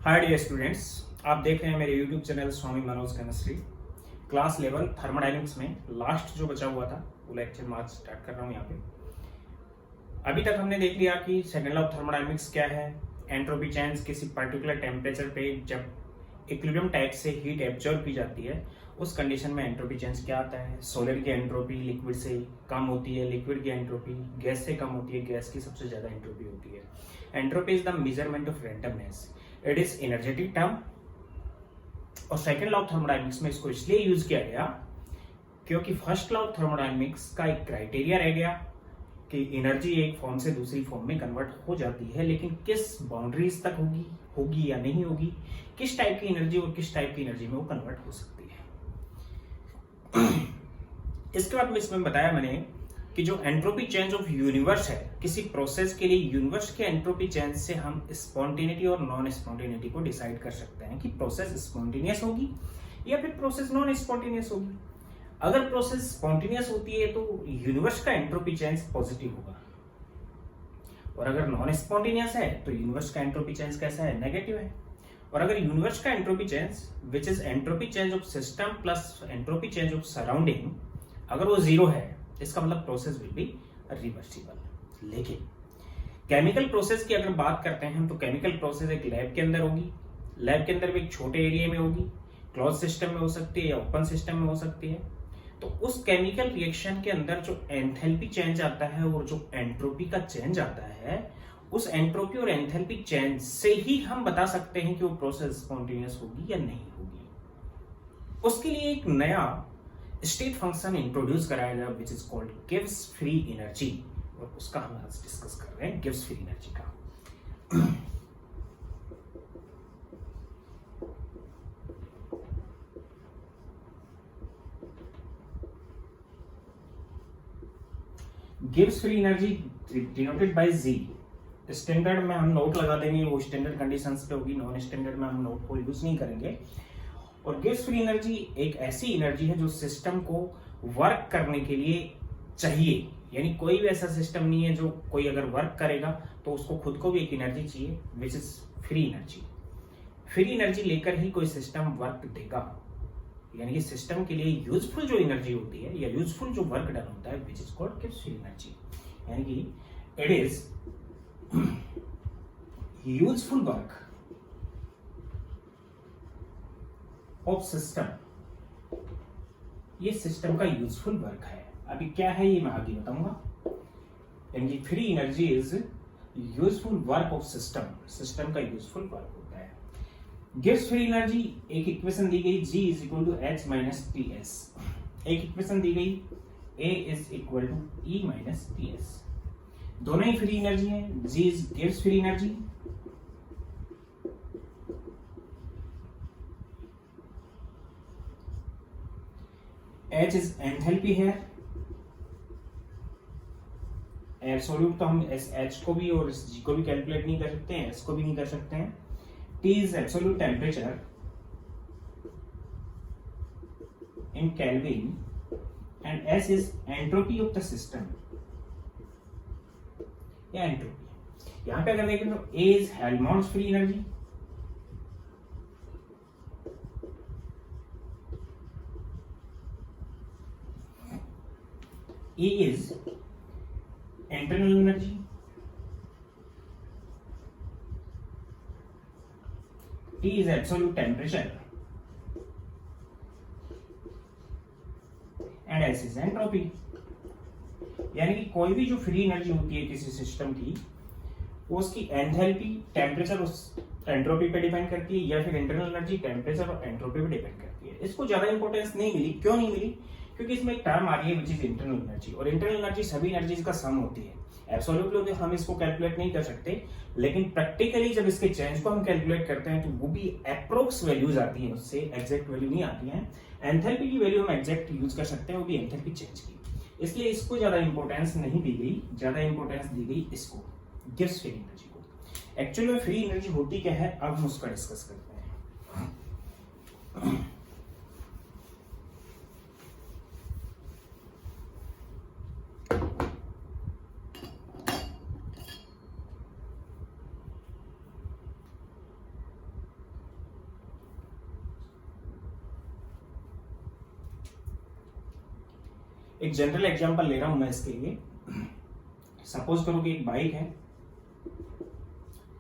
Hi dear students, आप देख रहे हैं मेरे यूट्यूब चैनल स्वामी मनोज केमिस्ट्री। क्लास 11 थर्मोडायनेमिक्स में लास्ट जो बचा हुआ था वो लेक्चर मैं आज स्टार्ट कर रहा हूँ यहाँ पे। अभी तक हमने देख लिया कि सेकेंड लॉ ऑफ थर्मोडायनेमिक्स क्या है। एंट्रोपी चेंज किसी पर्टिकुलर टेम्परेचर पे जब इक्विलिब्रियम टाइप से हीट एब्जॉर्ब की जाती है उस कंडीशन में एंट्रोपी चेंज क्या आता है। सॉलिड की एंट्रोपी लिक्विड से कम होती है, लिक्विड की एंट्रोपी गैस से कम होती है, गैस की सबसे ज्यादा एंट्रोपी होती है। Entropy is the measurement of randomness, it is energetic term. और सेकेंड लॉ ऑफ थर्मोडायनेमिक्स में इसको इसलिए यूज किया गया क्योंकि फर्स्ट लॉ ऑफ थर्मोडायनेमिक्स का एक क्राइटेरिया रह गया कि एनर्जी एक फॉर्म से दूसरी फॉर्म में कन्वर्ट हो जाती है, लेकिन किस बाउंड्रीज तक होगी या नहीं होगी, किस टाइप की एनर्जी और किस टाइप की एनर्जी में वो कन्वर्ट हो सकती है। इसके बाद में इसमें बताया मैंने कि जो एंट्रोपी चेंज ऑफ यूनिवर्स है, किसी प्रोसेस के लिए यूनिवर्स के एंट्रोपी चेंज से हम स्पॉन्टेनिटी और नॉन स्पॉन्टेनिटी को डिसाइड कर सकते हैं कि प्रोसेस स्पॉन्टेनियस होगी या फिर प्रोसेस नॉन स्पॉन्टेनियस होगी। अगर प्रोसेस स्पॉन्टेनियस होती है तो यूनिवर्स का एंट्रोपी चेंज पॉजिटिव होगा, और अगर नॉन स्पॉन्टेनियस है तो यूनिवर्स का एंट्रोपी चेंज कैसा है, नेगेटिव है। और अगर यूनिवर्स का entropy change which is entropy change of system plus entropy change of surrounding, अगर वो जीरो है, इसका मतलब प्रोसेस विल बी रिवर्सिबल। लेकिन केमिकल प्रोसेस की अगर बात करते हैं हम तो केमिकल प्रोसेस एक लैब के अंदर होगी, लैब के अंदर भी एक छोटे एरिया में होगी, क्लोज सिस्टम में हो सकती है या ओपन सिस्टम में हो सकती है। तो उस केमिकल रिएक्शन के अंदर जो एंथैल्पी चेंज आता है और जो एंट्रोपी का चेंज आता है, उस एंट्रोपी और एंथैल्पी चेंज से ही हम बता सकते हैं कि वो प्रोसेस स्पॉन्टेनियस होगी या नहीं होगी। उसके लिए एक नया स्टेट फंक्शन इंट्रोड्यूस कराया गया विच इज कॉल्ड गिव्स फ्री एनर्जी, और उसका हम आज डिस्कस कर रहे हैं, गिव्स फ्री एनर्जी का। गिव्स free energy denoted by G. Standard में हम नोट लगा देंगे, वो स्टैंडर्ड कंडीशंस पे होगी, नॉन स्टैंडर्ड में हम नोट को यूज नहीं करेंगे। और गिव्स फ्री एनर्जी एक ऐसी एनर्जी है जो सिस्टम को वर्क करने के लिए चाहिए, यानी कोई भी ऐसा सिस्टम नहीं है जो कोई अगर वर्क करेगा तो उसको खुद को भी एक एनर्जी चाहिए which is free energy. Free energy लेकर ही कोई सिस्टम वर्क देगा, यानी कि सिस्टम के लिए यूजफुल जो एनर्जी होती है या यूजफुल जो वर्क डन होता है विच इज कॉल्ड गिव्स फ्री एनर्जी, यानी कि it is useful work of system. ये सिस्टम का यूजफुल वर्क है। अभी क्या है ये मैं आगे बताऊंगा। यानी free energy is useful work of system, system का यूजफुल वर्क होता है। गिव्स फ्री एनर्जी एक इक्वेशन दी गई, G is equal to H minus TS। एक इक्वेशन दी गई, A is equal to E minus TS। दोनों ही फ्री एनर्जी है। G is gives free energy, H is enthalpy है। एब्सोल्यूट तो हम इस H को भी और इस G को भी कैलकुलेट नहीं कर सकते हैं, S को भी नहीं कर सकते हैं। T is absolute temperature in Kelvin and S is entropy of the system या एंट्रोपी। यहां पे अगर देखें तो A is Helmholtz free energy, E is internal energy, T is absolute temperature and S is entropy। यानी कि कोई भी जो फ्री एनर्जी होती है किसी सिस्टम की, वो उसकी एंथैल्पी टेम्परेचर उस एंट्रोपी पे डिपेंड करती है, या फिर इंटरनल एनर्जी टेम्परेचर और एंट्रोपी पे डिपेंड करती है। इसको ज्यादा इंपॉर्टेंस नहीं मिली। क्यों नहीं मिली? क्योंकि इसमें एक टर्म आ रही है विच इज इंटरनल एनर्जी, और इंटरनल एनर्जी सभी एनर्जीज का सम होती है। एब्सोल्यूटली हम इसको कैलकुलेट नहीं कर सकते, लेकिन प्रैक्टिकली जब इसके चेंज को हम कैलकुलेट करते हैं तो वो भी अप्रोक्स वैल्यूज आती हैं, उससे एग्जैक्ट वैल्यू नहीं आती है। एंथैल्पी की वैल्यू हम एग्जैक्ट यूज कर सकते हैं, वो भी एंथैल्पी चेंज की। इसलिए इसको ज्यादा इंपॉर्टेंस नहीं दी गई, ज्यादा इंपॉर्टेंस दी गई इसको, गिव्स फ्री एनर्जी को। एक्चुअली में फ्री एनर्जी होती क्या है, अब हम उसका डिस्कस करते हैं। एक जनरल एग्जांपल ले रहा हूं मैं इसके लिए। सपोज करो कि एक बाइक है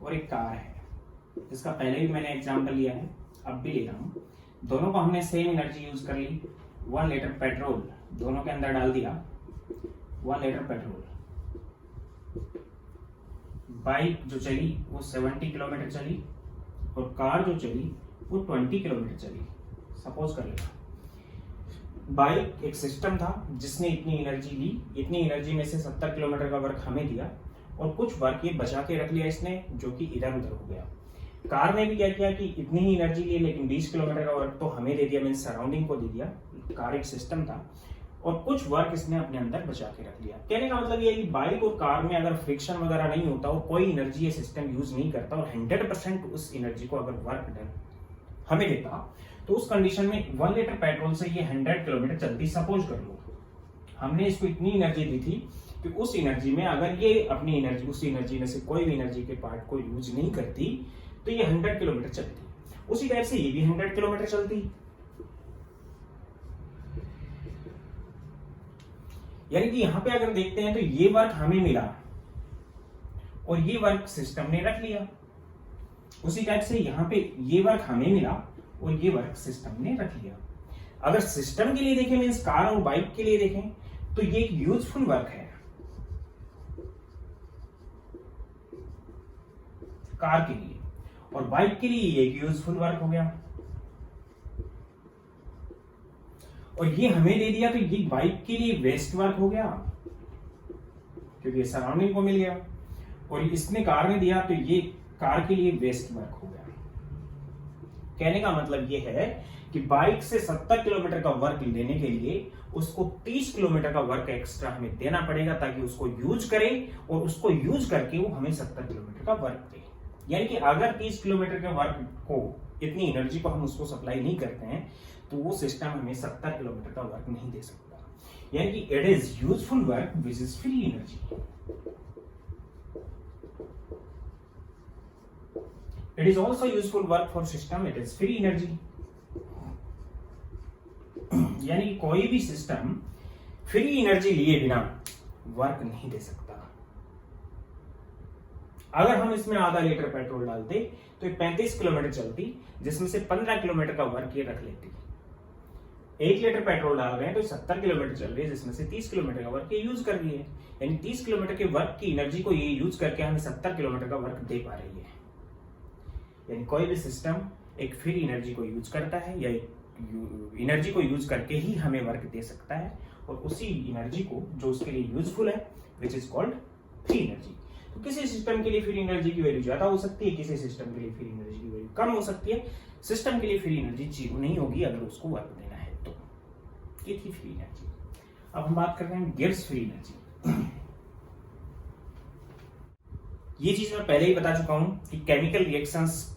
और एक कार है। इसका पहले भी मैंने एग्जांपल लिया है, अब भी ले रहा हूं। दोनों को हमने सेम एनर्जी यूज कर ली। 1 लीटर पेट्रोल दोनों के अंदर डाल दिया, 1 लीटर पेट्रोल। बाइक जो चली वो 70 किलोमीटर चली और कार जो चली वो 20 किलोमीटर चली। सपोज कर लेगा बाइक एक सिस्टम था जिसने इतनी एनर्जी ली, इतनी एनर्जी में से 70 किलोमीटर का वर्क हमें दिया और कुछ वर्क ये बचा के रख लिया इसने, जो कि इधर उधर हो गया। कार ने भी क्या किया कि इतनी ही एनर्जी ली लेकिन 20 किलोमीटर का वर्क तो हमें दे दिया, मीन सराउंडिंग को दे दिया। कार एक सिस्टम था और कुछ वर्क इसने अपने अंदर बचा के रख लिया। कहने का मतलब ये है कि बाइक और कार में अगर फ्रिक्शन वगैरह नहीं होता और कोई एनर्जी ये सिस्टम यूज नहीं करता और 100% उस एनर्जी को अगर वर्क डन हमें देता, तो उस कंडीशन में 1 लीटर पेट्रोल से ये 100 किलोमीटर चलती। सपोज कर लो हमने इसको इतनी एनर्जी दी थी कि उस एनर्जी में अगर ये अपनी एनर्जी, उस एनर्जी में से कोई भी एनर्जी के पार्ट को यूज नहीं करती तो ये 100 किलोमीटर चलती। उसी टाइप से ये भी 100 किलोमीटर चलती। यानी कि यहां पे अगर देखते हैं तो ये वर्क हमें मिला और ये वर्क सिस्टम ने रख लिया। उसी टाइप से यहां पे ये वर्क हमें मिला और ये वर्क सिस्टम ने रख लिया। अगर सिस्टम के लिए देखें, मींस कार और बाइक के लिए देखें, तो ये एक यूजफुल वर्क है कार के लिए, और बाइक के लिए ये एक यूजफुल वर्क हो गया। और ये हमें दे दिया तो ये बाइक के लिए वेस्ट वर्क हो गया क्योंकि ये सराउंडिंग को मिल गया, और इसने कार में दिया तो ये कार के लिए वेस्ट वर्क हो गया। कहने का मतलब ये है कि बाइक से 70 किलोमीटर का वर्क लेने के लिए उसको 30 किलोमीटर का वर्क एक्स्ट्रा हमें देना पड़ेगा ताकि उसको यूज करे और उसको यूज करके वो हमें 70 किलोमीटर का वर्क दे। यानी कि अगर 30 किलोमीटर के वर्क को, इतनी एनर्जी को हम उसको सप्लाई नहीं करते हैं तो वो सिस्टम हमें 70 किलोमीटर का वर्क नहीं दे सकता। यानी कि it is useful work which is free energy. It is also useful work for system, it is free energy। यानी कि कोई भी सिस्टम फ्री एनर्जी लिए बिना वर्क नहीं दे सकता। अगर हम इसमें आधा लीटर पेट्रोल डालते तो ये 35 किलोमीटर चलती, जिसमें से 15 किलोमीटर का वर्क ये रख लेती। 1 लीटर पेट्रोल डाल रहे हैं तो 70 किलोमीटर चल रही है, जिसमें से 30 किलोमीटर का वर्क ये यूज कर रही है। यानी 30 किलोमीटर के वर्क की एनर्जी को ये यूज करके हमें 70 किलोमीटर का वर्क दे पा रही है। यानी कोई भी सिस्टम एक फ्री एनर्जी को यूज करता है या एनर्जी को यूज करके ही हमें वर्क दे सकता है, और उसी एनर्जी को जो उसके लिए यूजफुल है which is called free energy. तो किसी सिस्टम के लिए फ्री एनर्जी की वैल्यू ज्यादा हो सकती है, किसी सिस्टम के लिए फ्री एनर्जी की वैल्यू कम हो सकती है। सिस्टम के लिए फ्री एनर्जी जीरो नहीं होगी अगर उसको वर्क देना है तो। ये थी फ्री एनर्जी। अब हम बात कर रहे हैं गिब्स फ्री एनर्जी। ये चीज मैं पहले ही बता चुका हूं कि केमिकल रिएक्शंस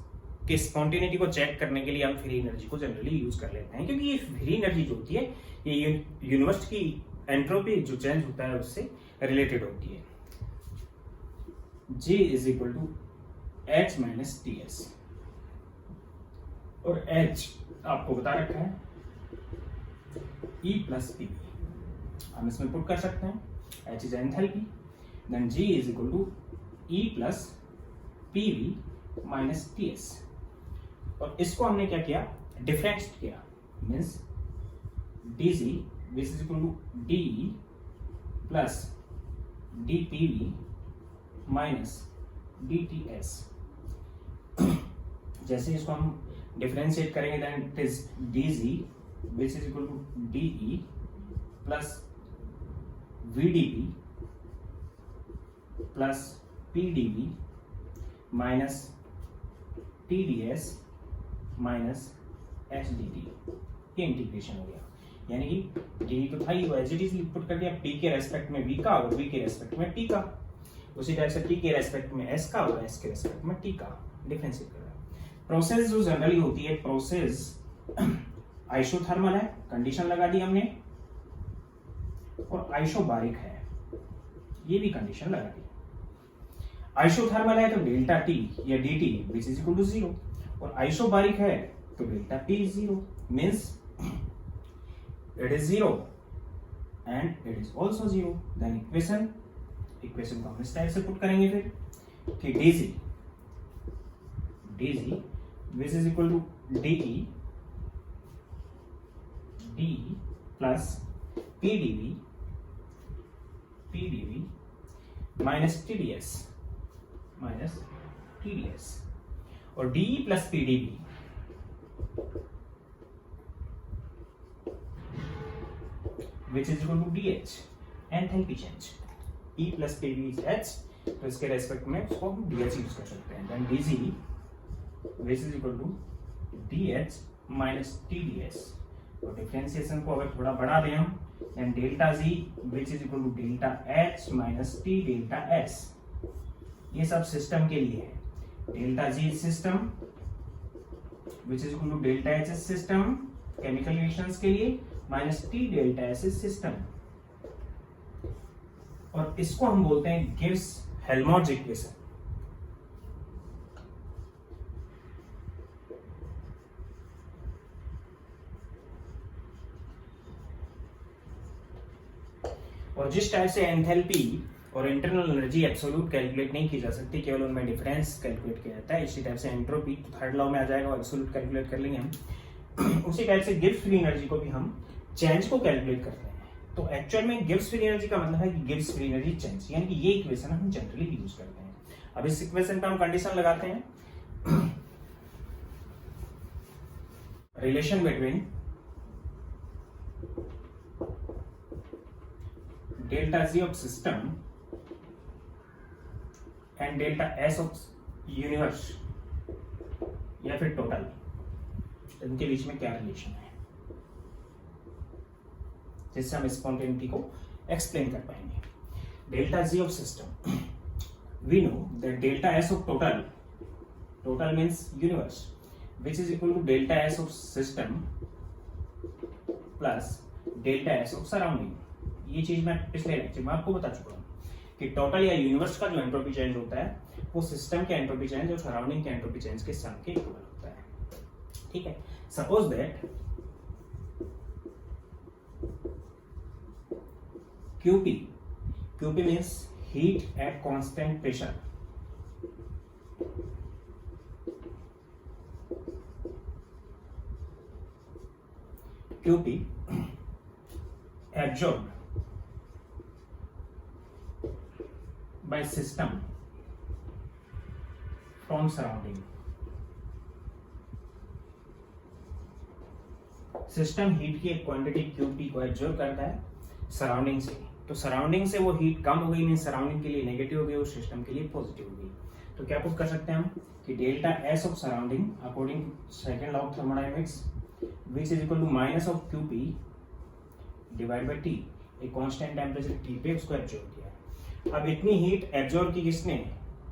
के स्पॉन्टेनिटी को चेक करने के लिए हम फ्री एनर्जी को जनरली यूज कर लेते हैं, क्योंकि ये फ्री एनर्जी जो होती है ये यूनिवर्स की एंट्रोपी जो चेंज होता है उससे रिलेटेड होती है। J is equal to H minus TS, और H आपको बता रखा है E प्लस PV। हम इसमें पुट कर सकते हैं H is enthalpy, then G is equal to E plus PV minus TS। और इसको हमने क्या किया, डिफरेंशिएट किया, means dC which is equal to DE plus dPV minus dTS। जैसे इसको हम डिफरेंशिएट करेंगे then it is dC which is equal to DE plus VDP plus PDV minus TDS minus HDT। ये इंटीग्रेशन हो गया। यानी कि डी तो था ही, वो एच पुट कर दिया, पी के रेस्पेक्ट में वी का और वी के रेस्पेक्ट में टी का। उसी टाइप से टी के रेस्पेक्ट में एस का और एस के रेस्पेक्ट में टी का डिफरेंशिएट कर रहा है। प्रोसेस जो जनरली होती है, प्रोसेस आइसोथर्मल है, कंडीशन लगा दी हमने, और आइसोबारिक है, ये भी कंडीशन लगा दी। आइसोथर्मल है तो डेल्टा टी या D T which is equal to 0, और आइसोबारिक है तो delta P is 0, means it is 0 and it is also zero. Then equation को हम इस टाइप से पुट करेंगे फिर कि DG which is equal to DE plus PDV minus TDS और DE plus PDV which is equal to DH enthalpy change. E plus PV is H, तो इसके रेस्पेक्ट में उसको हम DH यूज कर सकते हैं। then DG which is equal to DH minus TDS, और डिफरेंशिएशन को अगर थोड़ा बढ़ा दें हम then delta Z which is equal to delta H minus T delta S, ये सब सिस्टम के लिए है। Delta Z system which is equal to delta H system chemical reactions के लिए minus T delta S system, और इसको हम बोलते हैं गिब्स हेल्महोल्ट्ज इक्वेशन। और जिस टाइप से एंथैल्पी और इंटरनल एनर्जी एब्सोल्यूट कैलकुलेट नहीं की जा सकती, केवल उनमें डिफरेंस कैलकुलेट किया जाता है, इसी टाइप से एंट्रोपी थर्ड लॉ में आ जाएगा और एब्सोल्यूट कैलकुलेट कर लेंगे हम। उसी टाइप से गिब्स फ्री एनर्जी को भी हम चेंज को कैलकुलेट करते हैं। तो एक्चुअल में गिब्स फ्री एनर्जी का मतलब है कि गिब्स फ्री एनर्जी चेंज, यानी कि ये इक्वेशन हम जनरली यूज करते हैं। अब इस इक्वेशन पे हम कंडीशन लगाते हैं, relation between delta G of system and delta S of universe या फिर टोटल, इनके बीच में क्या रिलेशन है, जिससे हम स्पॉन्टेनिटी को एक्सप्लेन कर पाएंगे। Delta G of system, we know that delta S of total means universe which is equal to delta S of system plus delta S of surrounding. ये चीज मैं पिछले लेक्चर में आपको बता चुका हूँ कि टोटल या यूनिवर्स का जो एंट्रोपी चेंज होता है वो सिस्टम के एंट्रोपी चेंज और सराउंडिंग के एंट्रोपी चेंज के सम के इक्वल होता है। ठीक है, suppose that QP means heat at constant pressure, QP absorbed by system from surrounding। System heat की एक क्वांटिटी QP को एब्जॉर्ब करता है सराउंडिंग से, तो सराउंडिंग से वो हीट कम हो गई, मीन सराउंडिंग के लिए नेगेटिव हो गई और सिस्टम के लिए पॉजिटिव हो गई। तो क्या पुट कर सकते हैं हम कि delta S of surrounding according second law of thermodynamics which is equal to minus of QP divide by T, एक कांस्टेंट टेम्परेचर T पे उसको एब्जॉर्ब किया। अब इतनी हीट एब्जॉर्ब की किसने,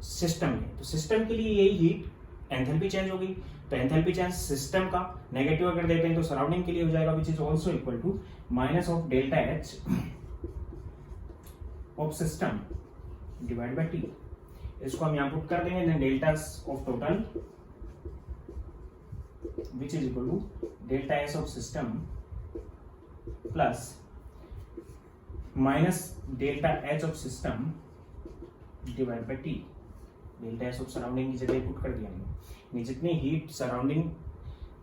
सिस्टम ने, तो सिस्टम के लिए यही हीट एंथैल्पी चेंज हो गई, तो एंथैल्पी चेंज सिस्टम का नेगेटिव अगर देते हैं तो सराउंडिंग के लिए हो जाएगा which is also equal to minus of delta H of system divide by T। इसको हम यहां पुट कर देंगे, then delta of total which is equal to delta S of system plus minus delta H of system divide by T। Delta S of surrounding की जगह put कर दिया हमने, जितनी हीट सराउंडिंग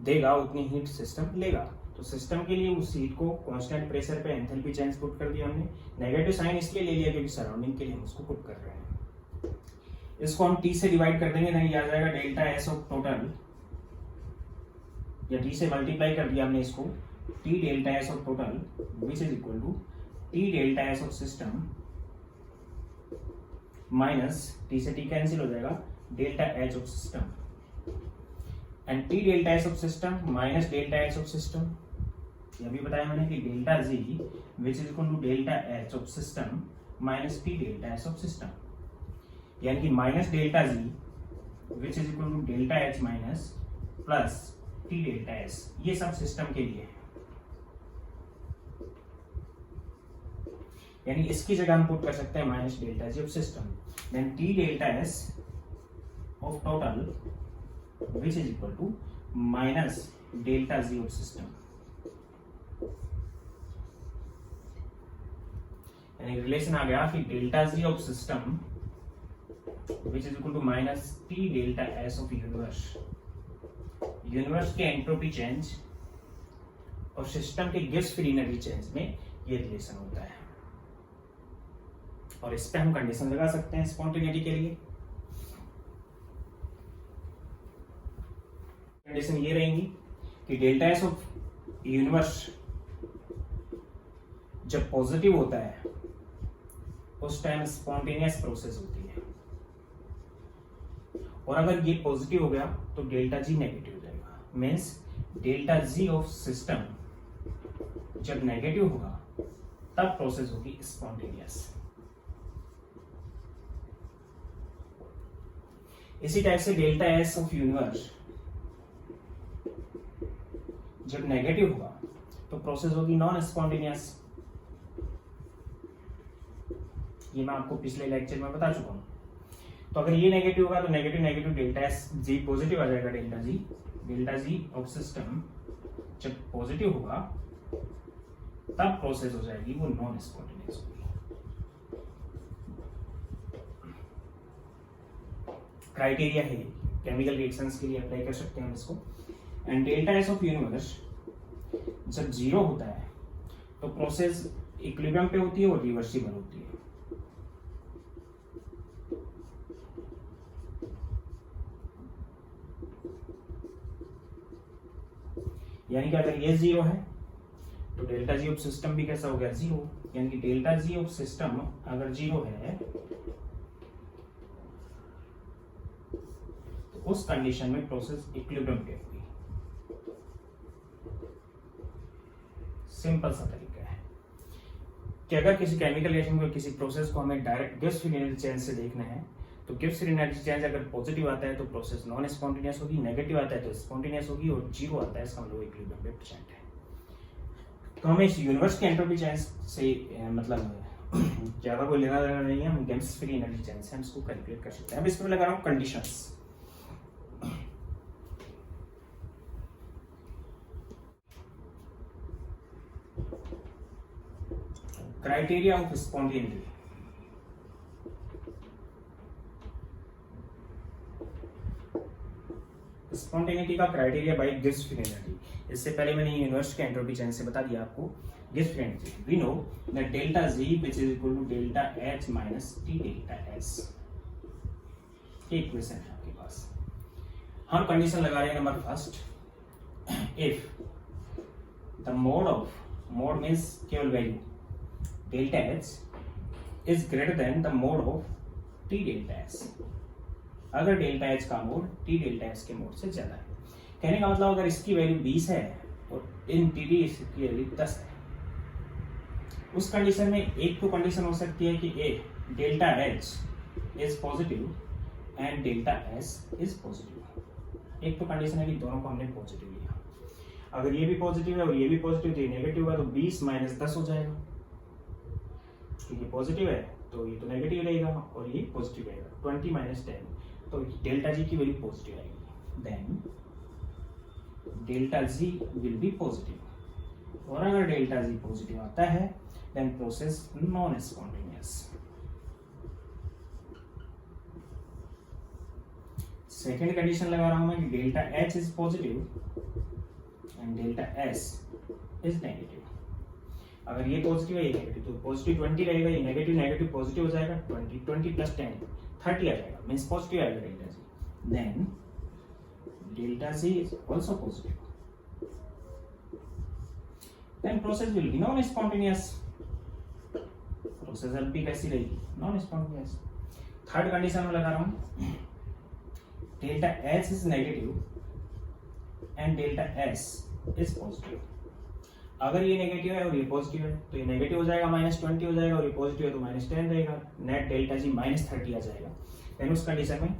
देगा उतनी हीट सिस्टम लेगा, तो सिस्टम के लिए उस हीट को कांस्टेंट प्रेशर पे एंथैल्पी चेंज पुट कर दिया हमने। नेगेटिव साइन इसलिए ले लिया क्योंकि सराउंडिंग के लिए हम उसको पुट कर रहे हैं। इसको हम T से डिवाइड कर देंगे, नहीं आ जाएगा डेल्टा एस ऑफ टोटल, या T से मल्टीप्लाई कर दिया हमने इसको, T delta S of total which is equal to T delta S of system minus T से T कैंसिल हो जाएगा, delta H of system and T delta S of system minus delta H of system. ये भी बताया मैंने कि delta G which is equal to delta H of system minus T delta H of system, यानी कि minus delta G which is equal to delta H minus plus T delta S, ये सब system के लिए है। यानी इसकी जगह हम पुट कर सकते हैं minus delta G of system, then T delta S of total which is equal to minus delta G of system. यानी रिलेशन आ गया कि delta G of system which is equal to minus T delta S of universe. Universe के entropy change और system के Gibbs free energy change में ये relation होता है, और इस पे हम कंडीशन लगा सकते हैं स्पॉन्टेनिटी के लिए। कंडीशन ये रहेंगी कि डेल्टा एस ऑफ यूनिवर्स जब पॉजिटिव होता है उस टाइम स्पॉन्टेनियस प्रोसेस होती है, और अगर ये पॉजिटिव हो गया तो डेल्टा जी नेगेटिव हो जाएगा। Means delta G of system जब नेगेटिव होगा तब प्रोसेस होगी स्पॉन्टेनियस। इसी टाइप से डेल्टा एस ऑफ यूनिवर्स जब नेगेटिव होगा तो प्रोसेस होगी नॉन स्पॉन्टेनियस। ये मैं आपको पिछले लेक्चर में बता चुका हूं। तो अगर ये नेगेटिव होगा तो negative negative delta S G positive आ जाएगा। डेल्टा जी ऑफ सिस्टम जब पॉजिटिव होगा तब प्रोसेस हो जाएगी वो नॉन स्पॉन्टेनियस होगी। क्राइटेरिया है, केमिकल रिएक्शंस के लिए अप्लाई कर सकते हैं हम इसको। And delta S of universe जब जीरो होता है तो प्रोसेस इक्विलिब्रियम पे होती है और रिवर्सिबल होती है। यानी कि अगर ये जीरो है तो डेल्टा जी ऑफ सिस्टम भी कैसा हो गया, जीरो। यानी कि डेल्टा जी ऑफ सिस्टम अगर जीरो है तो उस कंडीशन में प्रोसेस इक्विलिब्रियम पे होगी। सिंपल सा तरीका है कि अगर किसी केमिकल रिएक्शन को, किसी प्रोसेस को हमें direct Gibbs free energy change से देखना है तो गिब्स फ्री एनर्जी चेंज अगर पॉजिटिव आता है तो प्रोसेस नॉन स्पॉन्टेनियस होगी, नेगेटिव आता है तो स्पॉन्टेनियस होगी, और जीरो आता है इसका मतलब इक्विलिब्रियम पे प्रेजेंट है। तो हमें इस यूनिवर्स के एंट्रोपी चेंज से मतलब ज्यादा कोई लेना देना नहीं है। हम गिब्स फ्री एनर्जी चेंज से हम इसको कैलकुलेट कर सकते हैं। अब इसमें लगा रहा हूं conditions. Criteria of spontaneity. Spontaneity का criteria by Gibbs free energy. इससे पहले मैंने यूनिवर्स के एंट्रोपी चेंज से बता दिया आपको Gibbs free energy. We know that delta G which is equal to delta H minus T delta S. Equation है आपके पास। हम कंडीशन लगा रहे हैं number first, if the mod means केवल value delta H is greater than the mod of T delta S. अगर delta H का मोड टी डेल्टा एस के मोड से ज्यादा है। कहने का मतलब अगर इसकी वैल्यू 20 है और इन टी डी इसकी वैल्यू 10 है, उस कंडीशन में एक तो कंडीशन हो सकती है कि a delta H is positive and delta S is positive. एक तो कंडीशन है कि दोनों को हमने पॉजिटिव लिया। अगर ये भी पॉजिटिव है और ये भी पॉजिटिव तो ये नेगेटिव है, तो 20 माइनस 10 हो जाएगा। तो ये पॉजिटिव है तो ये तो नेगेटिव रहेगा और ये पॉजिटिव रहेगा। 20 माइनस 10 तो डेल्टा जी की वैल्यू पॉजिटिव आएगी। Then delta G will be positive, और अगर डेल्टा जी पॉजिटिव आता है then process non spontaneous. Second condition लगा रहा हूं मैं कि delta H is positive and delta S is negative. अगर ये पॉजिटिव है ये नेगेटिव, तो पॉजिटिव 20 रहेगा, ये नेगेटिव नेगेटिव पॉजिटिव हो जाएगा। 20 प्लस 10 30 आ जाएगा, मीन्स पॉजिटिव आएगा delta G. Then delta G is also positive, then process will be non spontaneous. Process अब भी कैसी रहेगी, नॉन स्पॉन्टेनियस। थर्ड कंडीशन में लगा रहा हूं, delta H is negative and delta S is positive. अगर ये नेगेटिव है और ये पॉजिटिव है तो ये नेगेटिव हो जाएगा, -20 हो जाएगा, और ये पॉजिटिव है तो -10 रहेगा। नेट डेल्टा जी -30 आ जाएगा। देन उस कंडीशन में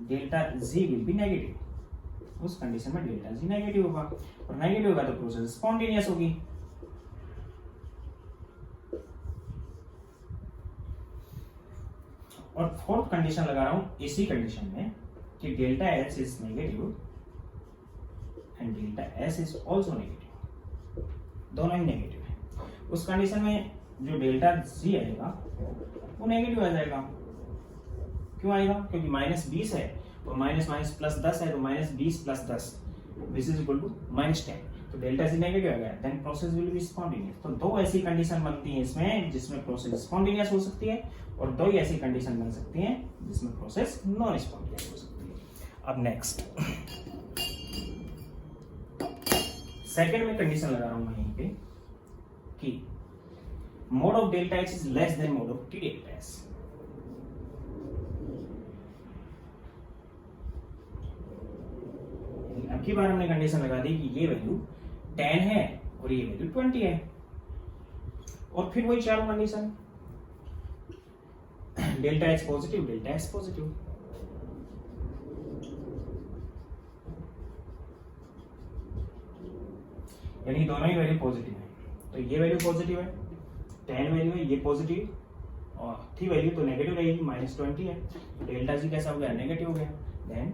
delta G will B negative. उस कंडीशन में डेल्टा जी नेगेटिव होगा, और नेगेटिव होगा तो प्रोसेस स्पॉन्टेनियस होगी। और फोर्थ कंडीशन लगा रहा हूं इसी कंडीशन में कि delta H is negative and delta S is also negative. दोनों ही नेगेटिव है। उस कंडीशन में जो डेल्टा जी आएगा वो नेगेटिव आ जाएगा। क्यों आएगा? क्योंकि -20 है और माइनस माइनस प्लस 10 है, तो -20 + 10 दिस इज इक्वल टू -10। तो डेल्टा जी नेगेटिव आ गया, then process will be spontaneous. तो दो ऐसी कंडीशन बनती है इसमें जिसमें प्रोसेस स्पॉन्टेनियस हो सकती है, और दो ही ऐसी कंडीशन बन सकती हैं जिसमें प्रोसेस नॉन स्पॉन्टेनियस हो सकती है। अब नेक्स्ट सेकंड में कंडीशन लगा रहा हूं मैं यहीं पे कि mode of delta H is less then mode of T delta S. अब की बार हमने कंडीशन लगा दी कि ये वैल्यू 10 है और ये वैल्यू 20 है, और फिर वही चारों condition, delta H positive, delta S positive. यानी दोनों ही वैल्यू पॉजिटिव है। तो ये वैल्यू पॉजिटिव है, 10 वैल्यू है, ये पॉजिटिव, और थी वैल्यू तो नेगेटिव रहेगी, -20 है। डेल्टा जी कैसा हो गया? नेगेटिव हो गया। Then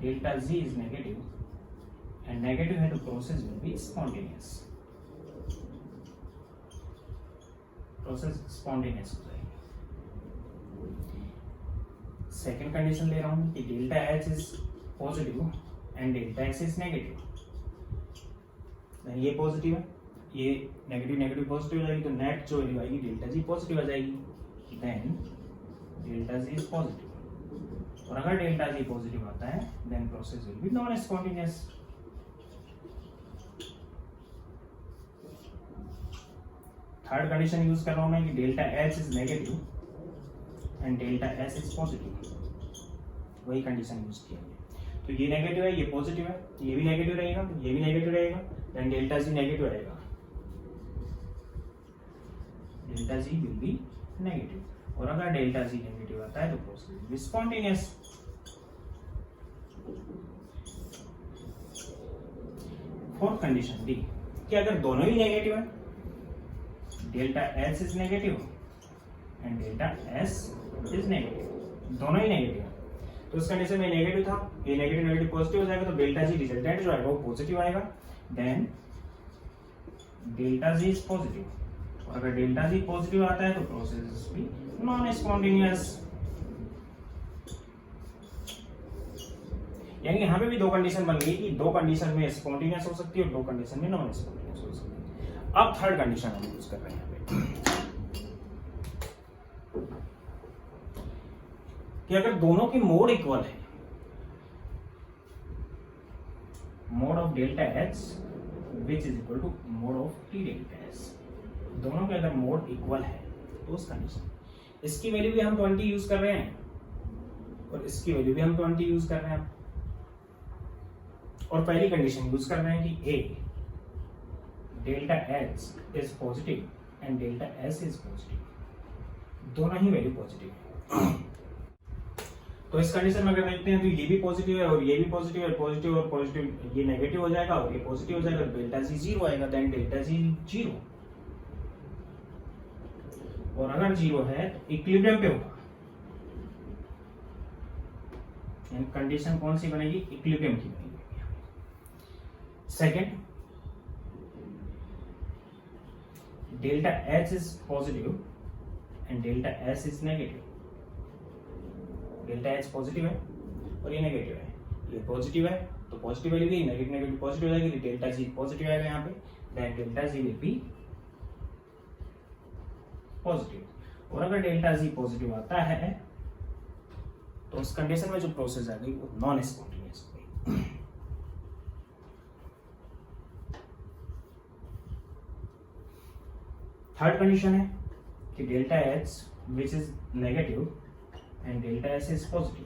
delta G is negative, and negative है तो process will be spontaneous. Process spontaneous हो जाएगी। सेकेंड कंडीशन ले रहा हूं कि delta H is positive and delta S is negative. ये पॉजिटिव है, ये नेगेटिव नेगेटिव पॉजिटिव हो जाएगी, तो नेट जो वैल्यू आएगी डेल्टा जी पॉजिटिव आ जाएगी। Then delta G is positive, और अगर डेल्टा जी पॉजिटिव आता है then process will be non spontaneous. Third condition use कर रहा हूं मैं कि delta H is negative and delta S is positive. वही कंडीशन यूज किया है। तो ये नेगेटिव है, ये पॉजिटिव है, ये भी नेगेटिव रहेगा, ये भी नेगेटिव रहेगा, देन डेल्टा जी नेगेटिव आएगा। Delta G will B negative, और अगर डेल्टा जी नेगेटिव आता है तो process will be spontaneous. Fourth condition D कि अगर दोनों ही नेगेटिव है, delta H is negative and delta S is negative, दोनों ही नेगेटिव है, तो उस कंडीशन में नेगेटिव था, ये नेगेटिव नेगेटिव पॉजिटिव हो जाएगा, तो डेल्टा जी रिजल्टेंट जो आएगा वो पॉजिटिव आएगा। Then delta G is positive, और अगर डेल्टा जी पॉजिटिव आता है तो प्रोसेस भी नॉन स्पॉन्टेनियस। यानी यहाँ पे भी दो कंडीशन बन गई कि दो कंडीशन में स्पॉन्टेनियस हो सकती है और दो कंडीशन में नॉन स्पॉन्टेनियस हो सकती है। अब थर्ड कंडीशन हम यूज कर रहे हैं यहाँ पे कि अगर दोनों के मोड इक्वल है, mod of delta H which is equal to mod of T delta S, दोनों के अगर मोड इक्वल है तो उस कंडीशन, इसकी वैल्यू भी हम 20 यूज कर रहे हैं और इसकी वैल्यू भी हम 20 यूज कर रहे हैं, और पहली कंडीशन यूज कर रहे हैं कि a delta H is positive and delta S is positive, दोनों ही वैल्यू पॉजिटिव है। तो इस कंडीशन में अगर देखते हैं तो ये भी पॉजिटिव है और ये भी पॉजिटिव है, पॉजिटिव और पॉजिटिव ये नेगेटिव हो जाएगा और ये पॉजिटिव हो जाएगा, डेल्टा जी 0 आएगा, देन डेल्टा जी 0, और अगर 0 है तो इक्विलिब्रियम पे होगा। कंडीशन कौन सी बनेगी? इक्विलिब्रियम की बनेगी। Second, delta H is positive and delta S is negative. Delta H positive है और ये नेगेटिव है, ये पॉजिटिव है तो पॉजिटिव वैल्यू गई, नेगेटिव नेगेटिव पॉजिटिव हो जाएगी, डेल्टा जी पॉजिटिव आएगा यहाँ पे, then delta G will be positive, और अगर डेल्टा जी पॉजिटिव आता है तो उस कंडीशन में जो प्रोसेस आ गई वो नॉन स्पॉन्टेनियस हो गई। थर्ड कंडीशन है कि delta H which is negative and delta S is positive,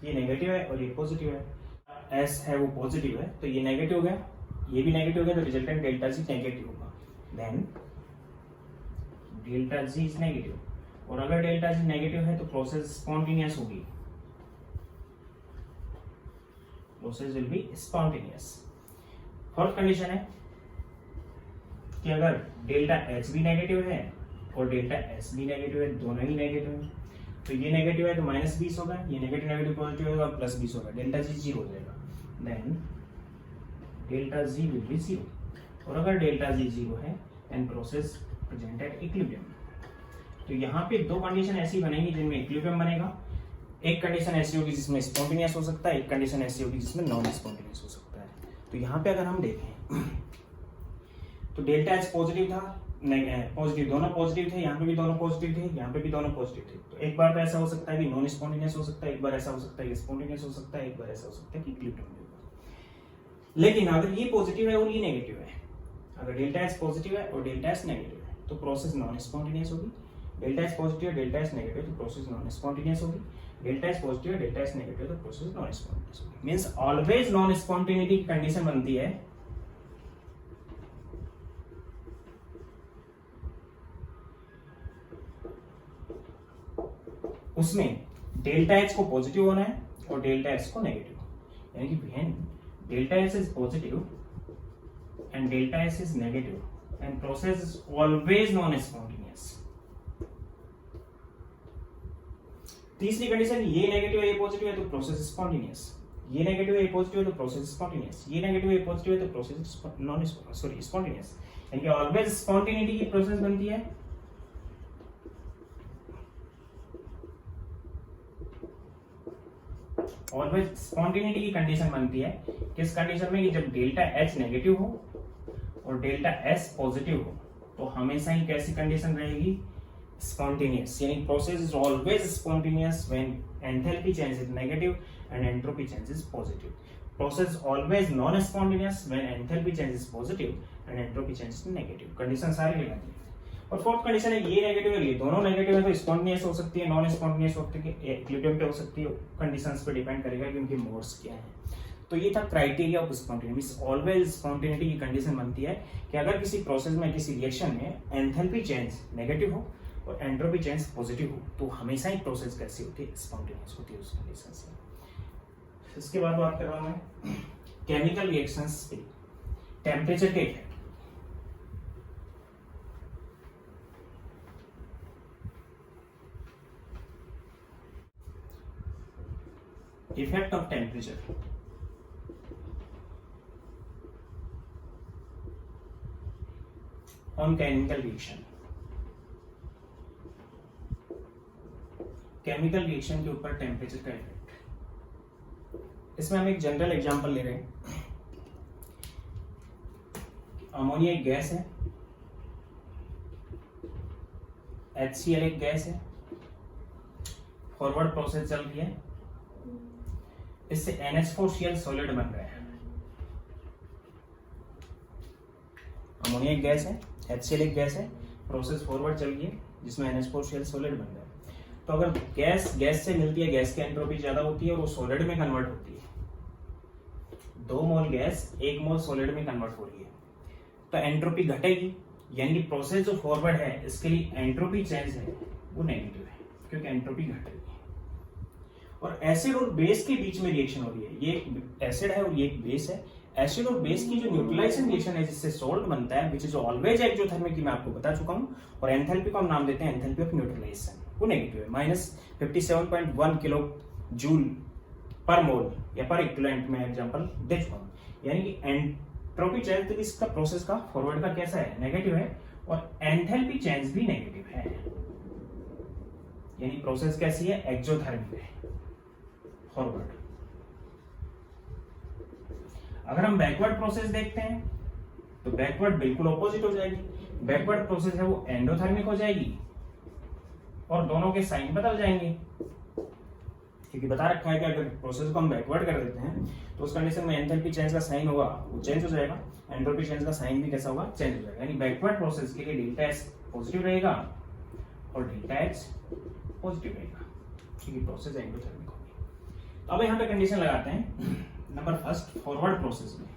ये नेगेटिव है और ये पॉजिटिव है, एस है वो पॉजिटिव है तो ये नेगेटिव हो गया, ये भी नेगेटिव हो गया, तो रिजल्टेंट डेल्टा जी नेगेटिव होगा, then delta G is negative, और अगर डेल्टा जी नेगेटिव है तो प्रोसेस स्पॉन्टेनियस होगी, process will be spontaneous. Fourth condition है कि अगर डेल्टा एच भी नेगेटिव है और डेल्टा एस भी नेगेटिव है, दोनों ही नेगेटिव है, तो ये नेगेटिव है तो -20 होगा, ये नेगेटिव नेगेटिव पॉजिटिव होगा और +20 होगा, डेल्टा जी 0 हो जाएगा, then delta G will be 0, और अगर डेल्टा जी 0 है and process present at equilibrium. तो यहाँ पे दो कंडीशन ऐसी बनेगी जिनमें इक्विलिब्रियम बनेगा। एक कंडीशन ऐसी होगी जिसमें स्पॉन्टेनियस हो सकता है, एक कंडीशन ऐसी होगी जिसमें नॉन स्पॉन्टेनियस हो सकता है। तो यहाँ पे अगर हम देखें तो डेल्टा एच पॉजिटिव था, पॉजिटिव, दोनों पॉजिटिव थे, यहाँ पे भी दोनों पॉजिटिव थे, यहाँ पे भी दोनों पॉजिटिव थे। तो एक बार तो ऐसा हो सकता है कि नॉन स्पॉन्टेनियस हो सकता है, एक बार ऐसा हो सकता है कि स्पॉन्टेनियस हो सकता है, एक बार ऐसा हो सकता है कि इक्विलिब्रियम होगा। लेकिन अगर ये पॉजिटिव है और ये नेगेटिव है, अगर डेल्टा एच पॉजिटिव है और डेल्टा एच नेगेटिव है तो प्रोसेस नॉन स्पॉन्टेनियस होगी। डेल्टा एच पॉजिटिव है, डेल्टा एच नेगेटिव तो प्रोसेस नॉन स्पॉन्टेनियस होगी। डेल्टा एच पॉजिटिव है, डेल्टा एच नेगेटिव तो प्रोसेस नॉन स्पॉन्टेनियस होगी। मींस ऑलवेज नॉन स्पॉन्टेनिटी की कंडीशन बनती है उसमें डेल्टा एच को पॉजिटिव होना है और डेल्टा एच को नेगेटिव, यानी कि when delta H is positive and delta H is negative and process is always non spontaneous. तीसरी कंडीशन, ये नेगेटिव है ये पॉजिटिव है तो प्रोसेस स्पॉन्टेनियस, ये नेगेटिव है ये पॉजिटिव है तो प्रोसेस स्पॉन्टेनियस, ये नेगेटिव है ये पॉजिटिव है तो प्रोसेस नॉन स्पॉन्टेनियस, यानी कि ऑलवेज स्पॉन्टेनिटी की प्रोसेस बनती है ऑलवेज स्पॉन्टेनिटी की कंडीशन बनती है किस कंडीशन में कि जब डेल्टा एच नेगेटिव हो और डेल्टा एस पॉजिटिव हो तो हमेशा ही कैसी कंडीशन रहेगी, स्पॉन्टेनियस, यानी process is always spontaneous when enthalpy change is negative and entropy change is positive. Process always non spontaneous when enthalpy change is positive and entropy change is negative. Condition सारी लगानी है। और fourth condition है ये negative है ये दोनों negative है तो स्पॉन्टेनियस हो सकती है, नॉन स्पॉन्टेनियस हो सकती है, इक्विलिब्रियम पे हो सकती है, कंडीशंस पे डिपेंड करेगा कि उनके मोड्स क्या हैं। तो ये था criteria of spontaneity. Always spontaneity की कंडीशन बनती है कि अगर किसी प्रोसेस में किसी रिएक्शन में एंथैल्पी चेंज नेगेटिव हो और एंट्रोपी चेंज पॉजिटिव हो तो हमेशा ही प्रोसेस कैसी होती है, स्पॉन्टेनियस होती है उस कंडीशन से। इसके बाद बात कर रहा हूं मैं केमिकल रिएक्शंस पे टेम्परेचर के effect. Effect of temperature on chemical reaction। Chemical reaction के ऊपर टेम्परेचर का इफेक्ट। इसमें हम एक जनरल एग्जांपल ले रहे हैं। अमोनिया एक गैस है, HCl एक गैस है, फॉरवर्ड प्रोसेस चल रही है, इससे NH4Cl सॉलिड बन रहा है। अमोनिया एक गैस है, HCl एक गैस है, प्रोसेस फॉरवर्ड चल रही है जिसमें NH4Cl सॉलिड बन रहा है। तो अगर गैस से मिलती है, गैस की एंट्रोपी ज्यादा होती है और वो सॉलिड में कन्वर्ट होती है। 2 मोल गैस 1 मोल सॉलिड में कन्वर्ट हो रही है तो एंट्रोपी घटेगी, यानी कि प्रोसेस जो फॉरवर्ड है इसके लिए एंट्रोपी चेंज है वो नेगेटिव है क्योंकि एंट्रोपी घट रही है। और एसिड और बेस के बीच में रिएक्शन हो रही है, ये एक एसिड है और ये एक बेस है। एसिड और बेस की जो न्यूट्रलाइजेशन रिएक्शन है जिससे सॉल्ट बनता है विच इज ऑलवेज एक्सोथर्मिक की मैं आपको बता चुका हूं। और एंथैल्पी को हम नाम देते हैं एंथैल्पी ऑफ न्यूट्रलाइजेशन, वो नेगेटिव है, -57.1 किलो जूल पर मोल या पर इक्विवेलेंट में एग्जांपल दे चुका हूं। यानी कि एंट्रोपी चेंज तो इसका प्रोसेस का फॉरवर्ड का कैसा है, नेगेटिव है, और एंथैल्पी चेंज भी नेगेटिव है, यानी प्रोसेस कैसी है, एक्सोथर्मिक है फॉरवर्ड। अगर हम बैकवर्ड प्रोसेस देखते हैं तो बैकवर्ड बिल्कुल ऑपोजिट हो जाएगी। बैकवर्ड प्रोसेस है वो एंडोथर्मिक हो जाएगी और दोनों के साइन बदल जाएंगे क्योंकि बता रखा है कि अगर प्रोसेस को हम बैकवर्ड कर देते हैं तो उस कंडीशन में एंथैल्पी चेंज का साइन होगा वो चेंज हो जाएगा, एंट्रोपी चेंज का साइन भी कैसा होगा, चेंज हो जाएगा। यानी बैकवर्ड प्रोसेस के लिए डेल्टा एस पॉजिटिव रहेगा और डेल्टा एच पॉजिटिव रहेगा क्योंकि प्रोसेस एंडोथर्मिक होगी। अब यहाँ पे कंडीशन लगाते हैं नंबर फर्स्ट फॉरवर्ड प्रोसेस में।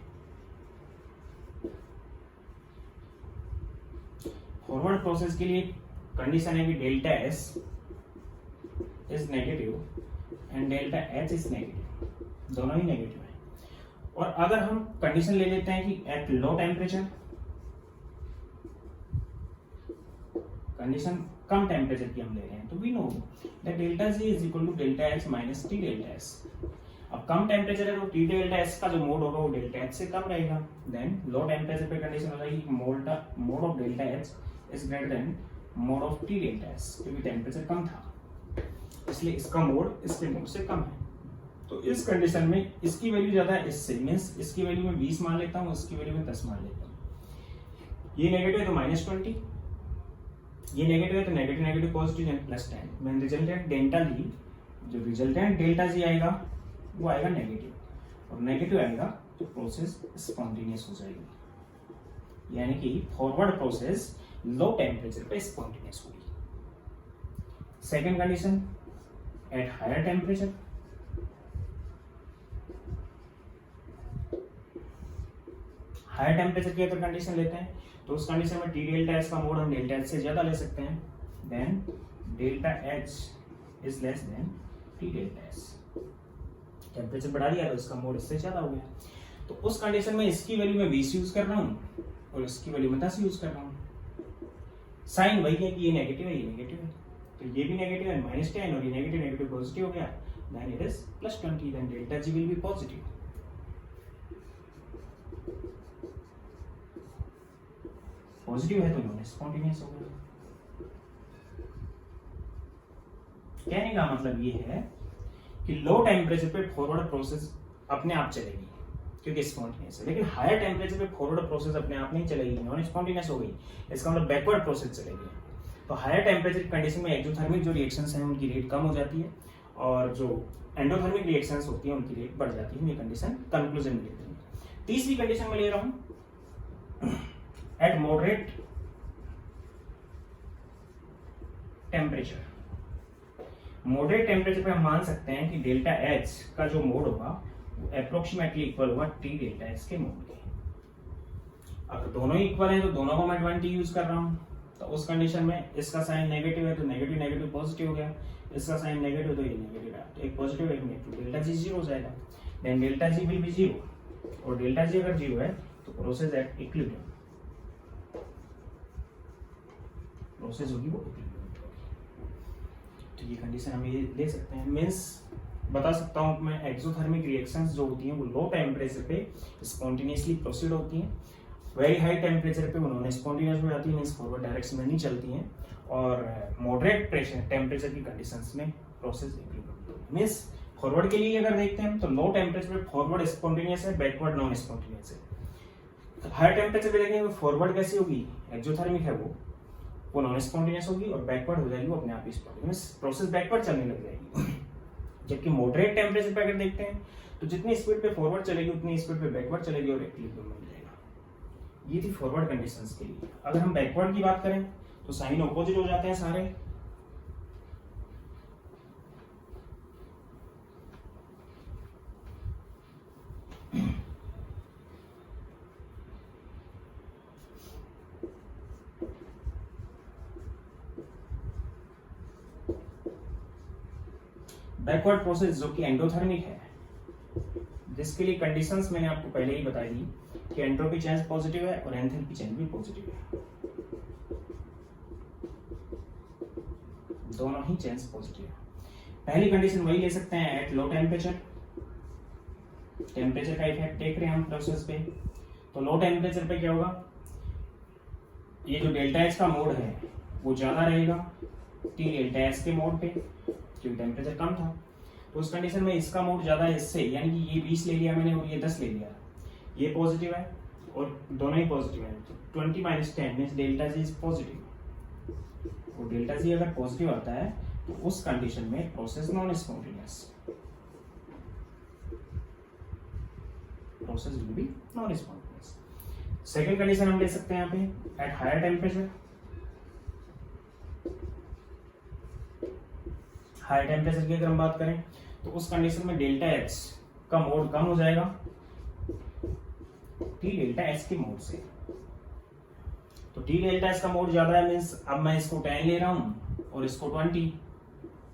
फॉरवर्ड प्रोसेस के लिए कंडीशन है कि delta S is negative and delta H is negative, दोनों ही नेगेटिव है। और अगर हम कंडीशन ले लेते हैं कि एट लो टेम्परेचर, कंडीशन कम टेम्परेचर की हम ले रहे हैं, तो we know that delta G is equal to delta H minus T delta S. अब अब कम टेम्परेचर है तो टी डेल्टा एस का जो मोड होगा वो डेल्टा एच से कम रहेगा। देन लो टेम्परेचर पे कंडीशन हो जाएगी mode of delta H is greater then mode of T delta S, क्योंकि टेम्परेचर कम था इसलिए इसका मोड इसके मोड से कम है। तो इस कंडीशन में इसकी वैल्यू ज्यादा है इससे, मीन्स इसकी वैल्यू में 20 मान लेता हूँ, इसकी वैल्यू में 10 मान लेता हूँ। ये नेगेटिव है तो -20, ये नेगेटिव है तो नेगेटिव नेगेटिव पॉजिटिव एंड +10। मैं रिजल्टेंट डेल्टा जी, जो रिजल्टेंट डेल्टा जी आएगा वो आएगा नेगेटिव, और नेगेटिव आएगा तो प्रोसेस स्पॉन्टेनियस हो जाएगी, यानी कि फॉरवर्ड प्रोसेस लो टेम्परेचर पे स्पॉन्टेनियस होगी। Second condition, at higher temperature, higher temperature की अगर कंडीशन लेते हैं तो उस कंडीशन में टी डेल्टा एच का मोड हम डेल्टा एच से ज्यादा ले सकते हैं, then delta H is less than T delta H. Temperature बढ़ा दिया तो इसका मोड इससे ज्यादा हो गया। तो उस कंडीशन में इसकी वैल्यू में 20 यूज कर रहा हूँ और इसकी वैल्यू में 10 यूज कर रहा हूँ। साइन वही है कि ये नेगेटिव है, ये नेगेटिव है, तो ये भी नेगेटिव है -10, और ये नेगेटिव नेगेटिव पॉजिटिव हो गया, then it is +20, then delta G will be positive. Positive है तो नॉन स्पॉन्टेनियस हो गया। कहने का मतलब ये है कि लो टेम्परेचर पे फॉरवर्ड प्रोसेस अपने आप चलेगी क्योंकि स्पॉन्टेनियस है, लेकिन हायर टेम्परेचर पे फॉरवर्ड प्रोसेस अपने आप नहीं चलेगी, नॉन स्पॉन्टेनियस हो गई, इसका मतलब बैकवर्ड प्रोसेस चलेगी। तो हायर टेम्परेचर कंडीशन में एक्सोथर्मिक जो रिएक्शंस हैं उनकी रेट कम हो जाती है, और जो एंडोथर्मिक रिएक्शंस होती हैं उनकी रेट बढ़ जाती है। ये कंडीशन कंक्लूजन में लेते हैं। तीसरी कंडीशन में ले रहा हूं, eight moderate temperature. Moderate temperature पे हम मान सकते हैं कि डेल्टा एच का जो मोड होगा वो अप्रोक्सीमेटली इक्वल होगा टी डेल्टा एच के मोड के। अगर दोनों इक्वल हैं तो दोनों को मैं 20 यूज कर रहा हूं, तो उस कंडीशन में इसका साइन नेगेटिव है तो नेगेटिव नेगेटिव पॉजिटिव हो गया, इसका साइन नेगेटिव तो ये नेगेटिव है, तो एक पॉजिटिव एक नेगेटिव, डेल्टा जी 0 हो जाएगा, then delta G will be 0, और डेल्टा जी अगर 0 है तो प्रोसेस एट इक्विलिब्रियम, प्रोसेस होगी वो इक्विलिब्रियम। तो ये कंडीशन हम ये ले सकते हैं, मींस बता सकता हूं मैं एक्सोथर्मिक रिएक्शंस जो होती हैं वो लो टेम्परेचर पे स्पॉन्टेनियसली प्रोसीड होती हैं, वेरी हाई टेम्परेचर पे वो नॉन स्पॉन्टेनियस हो जाती है, मींस फॉरवर्ड डायरेक्शन में नहीं चलती हैं, और मॉडरेट प्रेशर टेम्परेचर की कंडीशंस में प्रोसेस इक्विलिब्रियम। मींस फॉरवर्ड के लिए अगर देखते हैं तो लो टेम्परेचर पे फॉरवर्ड स्पॉन्टेनियस है, बैकवर्ड नॉन स्पॉन्टेनियस है। हायर टेम्परेचर पे देखेंगे तो फॉरवर्ड कैसी होगी, एक्सोथर्मिक है वो नॉन स्पॉन्टेनियस होगी, और बैकवर्ड हो जाएगी वो अपने आप ही स्पॉन्टेनियस, प्रोसेस बैकवर्ड चलने लग जाएगी। जबकि मॉडरेट टेम्परेचर पे अगर देखते हैं तो जितनी स्पीड पे फॉरवर्ड चलेगी उतनी स्पीड पे बैकवर्ड चलेगी और इक्विलिब्रियम मिल जाएगा। ये थी फॉरवर्ड कंडीशंस के लिए। अगर हम बैकवर्ड की बात करें तो साइन ऑपोजिट हो जाते हैं सारे, बैकवर्ड प्रोसेस जो कि एंडोथर्मिक है, जिसके लिए कंडीशंस मैंने आपको पहले ही बताई दी कि एंट्रोपी चेंज पॉजिटिव है और एंथैल्पी चेंज भी पॉजिटिव है, दोनों ही चेंज पॉजिटिव है। पहली कंडीशन वही ले सकते हैं एट लो टेम्परेचर, टेम्परेचर का इफेक्ट देख रहे हैं हम प्रोसेस पे, तो लो टेम्परेचर पे क्या होगा, ये जो डेल्टा एच का मोड है वो ज्यादा रहेगा टी डेल्टा एच के मोड पे, क्योंकि टेम्परेचर कम था। तो उस कंडीशन में इसका मोड ज्यादा है इससे, यानी कि ये 20 ले लिया मैंने और ये 10 ले लिया, ये पॉजिटिव है और दोनों ही पॉजिटिव है, तो 20 - 10 means delta G is positive, और डेल्टा जी अगर पॉजिटिव आता है तो उस कंडीशन में process non spontaneous, process will be non spontaneous. Second condition हम ले सकते हैं यहाँ पे at higher temperature. High temperature की अगर हम बात करें तो उस कंडीशन में डेल्टा एच का मोड कम हो जाएगा टी डेल्टा एच के मोड से, तो टी डेल्टा एच का मोड ज्यादा है, मींस अब मैं इसको 10 ले रहा हूं और इसको 20,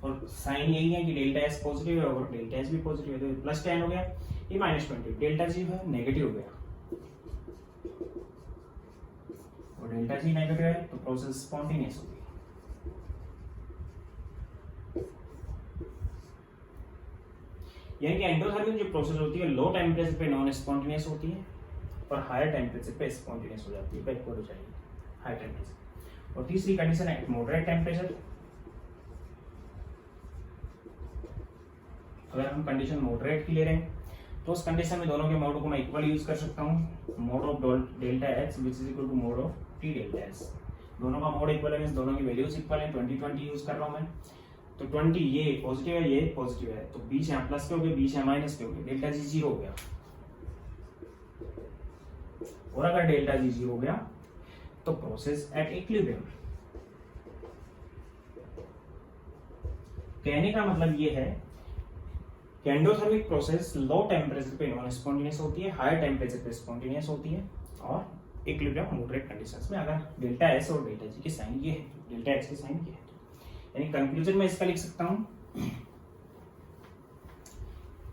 और साइन यही है कि डेल्टा एच पॉजिटिव है और डेल्टा एच भी पॉजिटिव है, तो +10 हो गया, ये -20, डेल्टा जी है नेगेटिव हो गया, और डेल्टा जी नेगेटिव है तो प्रोसेस स्पॉन्टेनियस हो गई। यानी कि एंडोथर्मिक जो प्रोसेस होती है लो टेम्परेचर पे नॉन स्पॉन्टेनियस होती है और हायर टेम्परेचर पे स्पॉन्टेनियस हो जाती है, बैकवर्ड हो जाएगी हाई टेम्परेचर। और तीसरी कंडीशन है एट मॉडरेट टेम्परेचर। अगर हम कंडीशन मॉडरेट की ले रहे हैं तो उस कंडीशन में दोनों के मोड को मैं इक्वल यूज कर सकता हूँ, mod of delta H which is equal to mod of T delta H. दोनों का मोड इक्वल है, दोनों की वैल्यूज इक्वल है, 20 यूज कर रहा हूँ मैं। तो 20 ये पॉजिटिव है, ये पॉजिटिव है, तो बीच यहाँ प्लस के हो गए, बीच यहाँ माइनस के हो गए, डेल्टा जी 0 हो गया। और अगर डेल्टा जी 0 हो गया तो प्रोसेस एट इक्विलिब्रियम। कहने का मतलब ये है कि एंडोथर्मिक प्रोसेस लो टेम्परेचर पे नॉन स्पॉन्टेनियस होती है, हायर टेम्परेचर पे स्पॉन्टेनियस होती है, और इक्विलिब्रियम मॉडरेट कंडीशंस में अगर डेल्टा एस और डेल्टा जी के साइन ये है, डेल्टा एच के साइन ये है। यानी कंक्लूजन में इसका लिख सकता हूं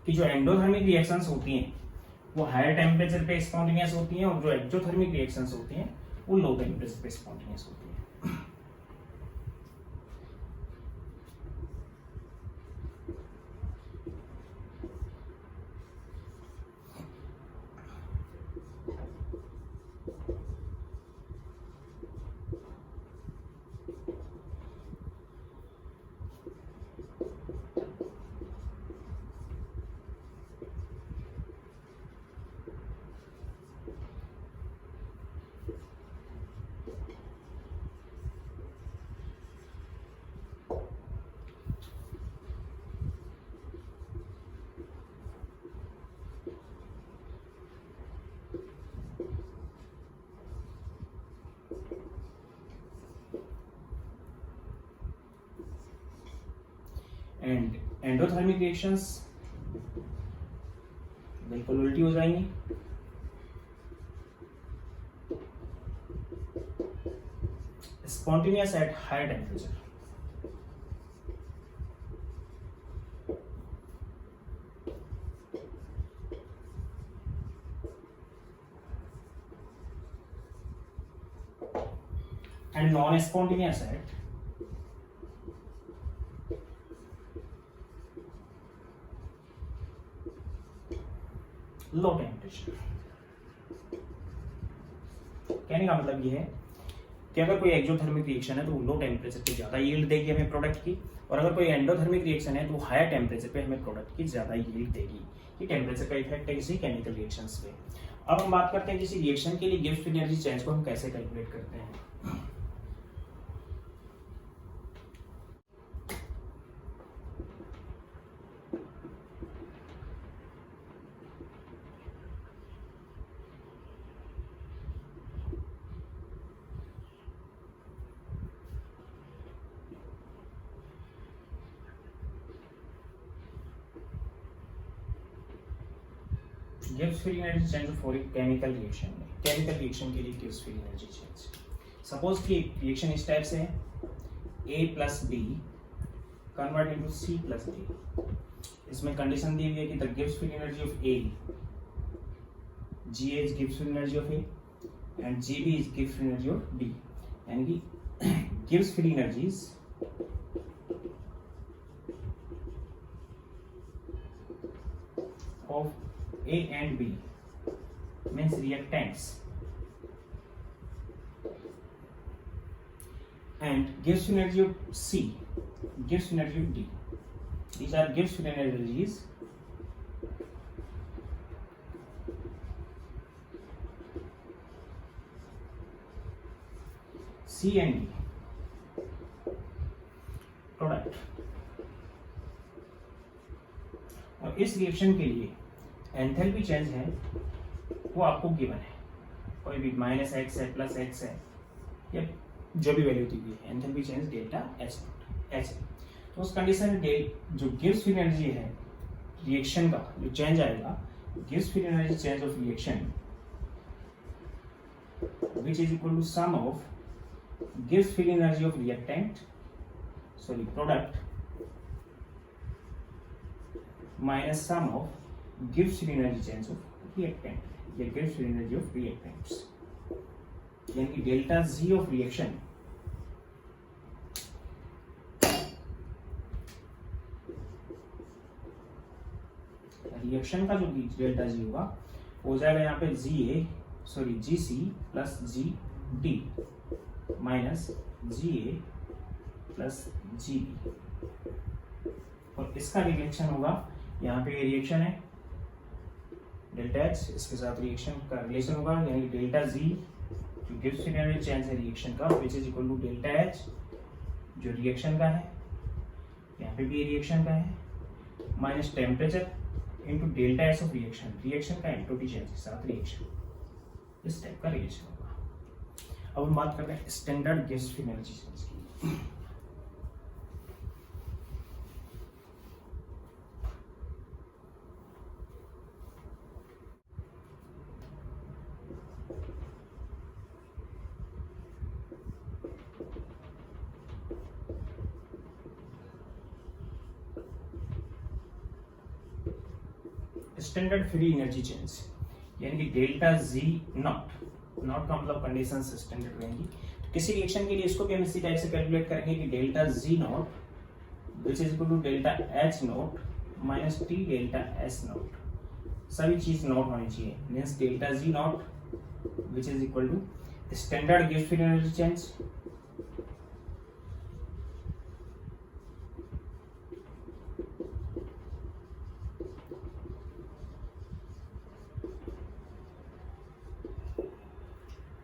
कि जो एंडोथर्मिक रिएक्शंस होती हैं वो हायर टेम्परेचर पे स्पॉन्टेनियस होती हैं, और जो एक्सोथर्मिक रिएक्शंस होती हैं वो लो टेम्परेचर पे स्पॉन्टेनियस होती हैं। एंड एंडोथर्मिक रिएक्शंस बिल्कुल उल्टी हो जाएंगी। Spontaneous at higher temperature. And non spontaneous at low temperature. कहने का मतलब ये है कि अगर कोई एक्सोथर्मिक रिएक्शन है तो वो लो टेम्परेचर पे ज्यादा यील्ड देगी हमें प्रोडक्ट की, और अगर कोई एंडोथर्मिक रिएक्शन है तो वो हायर टेम्परेचर पे हमें प्रोडक्ट की ज्यादा यील्ड देगी। ये टेम्परेचर का इफेक्ट है किसी केमिकल रिएक्शंस पे। अब हम बात करते हैं किसी रिएक्शन के लिए गिब्स एनर्जी चेंज को हम कैसे कैलकुलेट करते हैं। Gibbs free energy change for a chemical reaction में, केमिकल रिएक्शन के लिए Gibbs free energy change. Suppose कि रिएक्शन इस टाइप से है, A plus B convert into C plus D। इसमें कंडीशन दी हुई है कि the Gibbs free energy of A, GA is Gibbs free energy of A and GB is Gibbs free energy of B। यानी कि Gibbs free energies of A and B means reactants, and Gibbs free energy of C, Gibbs free energy of D. These are Gibbs free energies C and D product. और इस reaction के लिए enthalpy change है वो आपको given है, कोई भी -x है +x है या जो भी वैल्यू दी हुई है, एंथैल्पी चेंज डेल्टा एच है। तो उस कंडीशन में जो गिब्स फ्री एनर्जी है रिएक्शन का जो चेंज आएगा, Gibbs free energy change of reaction which is equal to sum of Gibbs free energy of product minus sum of Gibbs free energy change of reactant या Gibbs free energy of reactants, यानी कि delta Z of reaction reaction का जो delta G होगा हो जाएगा यहाँ पे G C plus G D minus G A plus G B, और इसका रिएक्शन होगा यहाँ पे रिएक्शन है डेल्टा एच, इसके साथ रिएक्शन का रिलेशन होगा यानी डेल्टा जी जो गिव्स फ्री चेंज है रिएक्शन का which is equal to delta H जो रिएक्शन का है, यहाँ पे भी रिएक्शन का है, minus temperature into delta S of reaction का एंट्रोपी चेंज के साथ रिएक्शन, इस टाइप का रिलेशन होगा। अब हम बात कर रहे हैं स्टैंडर्ड गिव्स फ्री एनर्जी चेंज की। स्टैंडर्ड फ्री एनर्जी चेंज यानी कि डेल्टा जी नॉट का मतलब कंडीशन स्टैंडर्ड रहेंगी। तो किसी रिएक्शन के लिए इसको भी हम इसी टाइप से कैलकुलेट करेंगे कि delta G not which is equal to delta H not minus T delta S not, सभी चीज नॉट होनी चाहिए, means delta G not which is equal to standard गिव्स free energy change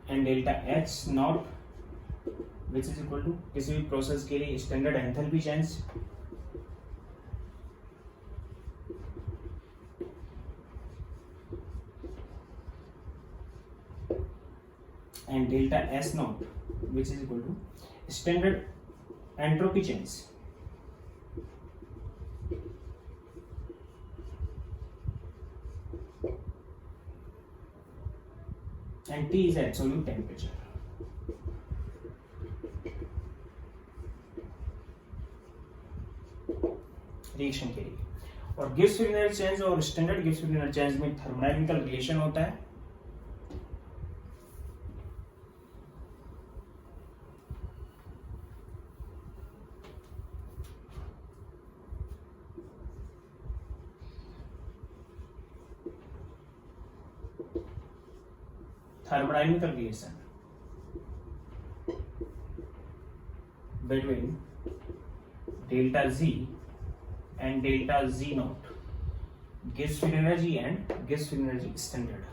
and delta H not which is equal to किसी भी process के लिए standard enthalpy change and delta S not which is equal to standard entropy change. And T is absolute temperature. Reaction के लिए, और gives free energy change और standard गिव्स free energy change में थर्मोडायनामिकल रिलेशन होता है। thermodynamical relation between delta Z and delta Z naught gives free energy and gives free energy standard.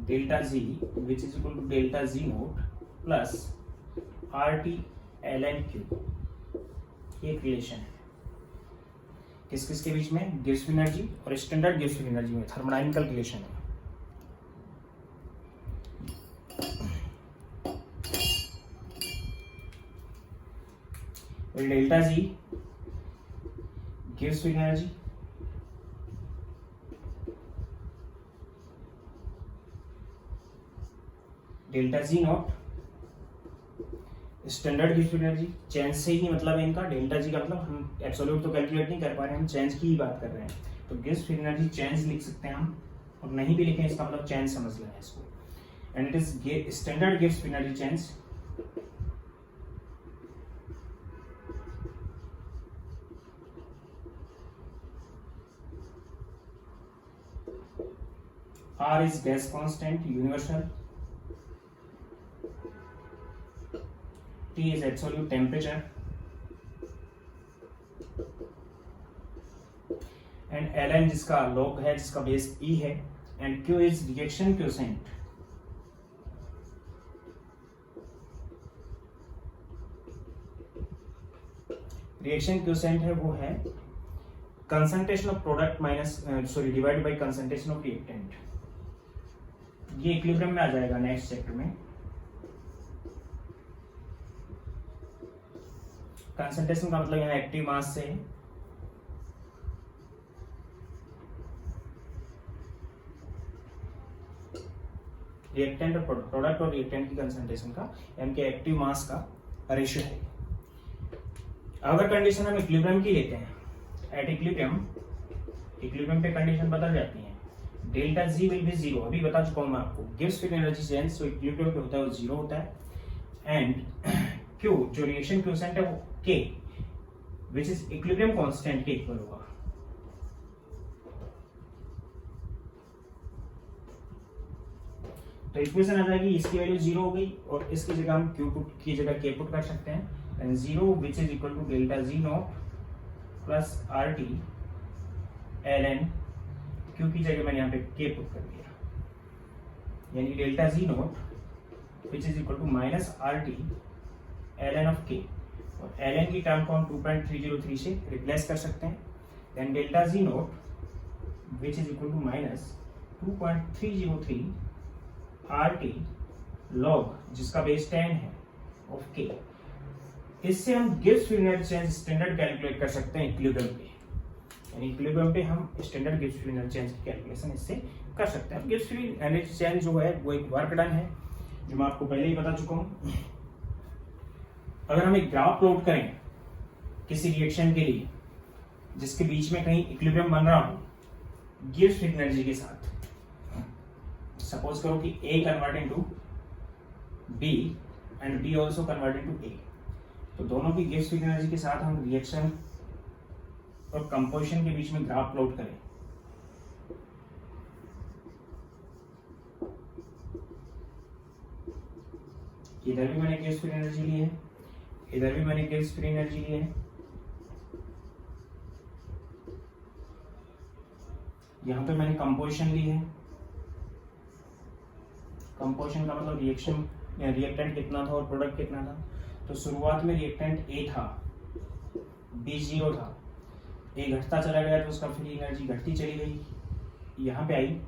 Delta Z which is equal to delta Z naught plus RT ln Q, एक relation है किस किस के बीच में, gives free energy और standard गिव्स free energy में थर्मोडायनामिकल relation है। Delta G gives free energy delta G not standard गिव्स फ्री एनर्जी, चेंज से ही मतलब है इनका, डेल्टा जी का मतलब हम एब्सोल्यूट तो कैलकुलेट नहीं कर पा रहे हैं, हम चेंज की ही बात कर रहे हैं, तो गिव्स फ्री एनर्जी चेंज लिख सकते हैं हम, और नहीं भी लिखें इसका मतलब चेंज समझ लेना है इसको, एंड इट इज स्टैंडर्ड गिव्स free energy change R is gas constant universal, T is absolute temperature, and Ln जिसका log है, जिसका बेस E है, and Q is reaction quotient. Reaction quotient है वो है concentration of product minus divide by concentration of reactant. ये equilibrium में आ जाएगा नेक्स्ट चैप्टर में। कंसंट्रेशन का मतलब यहाँ एक्टिव मास से रिएक्टेंट और प्रोडक्ट और रिएक्टेंट की कंसंट्रेशन का यानी कि एक्टिव मास का रेशियो है। अगर कंडीशन हम इक्विलिब्रियम की लेते हैं, एट इक्विलिब्रियम पे कंडीशन बदल जाती है, delta G will B zero, अभी बता चुका हूं मैं आपको, गिव्स फ्री एनर्जी चेंज जो इक्विलिब्रियम पे होता है वो जीरो होता है, एंड क्यू जो रिएक्शन क्वोशिएंट है वो के विच इज इक्विलिब्रियम कांस्टेंट के इक्वल होगा। तो इक्वेशन आ जाएगी, इसकी वैल्यू 0 हो गई और इसकी जगह हम Q पुट की जगह K पुट कर सकते हैं। And 0 which is equal to delta G not plus R T L N, Q की जगह मैंने यहाँ पे K पुट कर दिया, यानी delta G not which is equal to minus R T L N of K, और एल एन की टर्म को हम 2.303 से रिप्लेस कर सकते हैं। Then delta G not which is equal to minus 2.303 R T log, जिसका बेस 10 है, ऑफ K। इससे हम Gibbs free energy change standard calculate कर सकते हैं इक्विलिब्रियम पे, यानी इक्विलिब्रियम पे हम standard Gibbs free energy change की कैलकुलेशन इससे कर सकते हैं। गिब्स फ्री एनर्जी चेंज जो है वो एक वर्क डन है, जो मैं आपको पहले ही बता चुका हूं। अगर हम एक ग्राफ प्लॉट करें किसी रिएक्शन के लिए जिसके बीच में कहीं इक्विलिब्रियम बन रहा हो गिब्स फ्री एनर्जी के साथ, सपोज करो कि A converting to B and B also converting to A, तो दोनों की गिब्स फ्री एनर्जी के साथ हम रिएक्शन और कंपोजिशन के बीच में ग्राफ प्लॉट करें, इधर भी मैंने गिब्स फ्री एनर्जी ली है, इधर भी मैंने गिब्स फ्री एनर्जी ली है, यहां पे मैंने कंपोजिशन ली है। कंपोजिशन का मतलब रिएक्शन रिएक्टेंट कितना था और प्रोडक्ट कितना था। तो शुरुआत में रिएक्टेंट A था, B 0 था, A घटता चला गया तो उसका फ्री एनर्जी घटती चली गई, यहाँ पे आई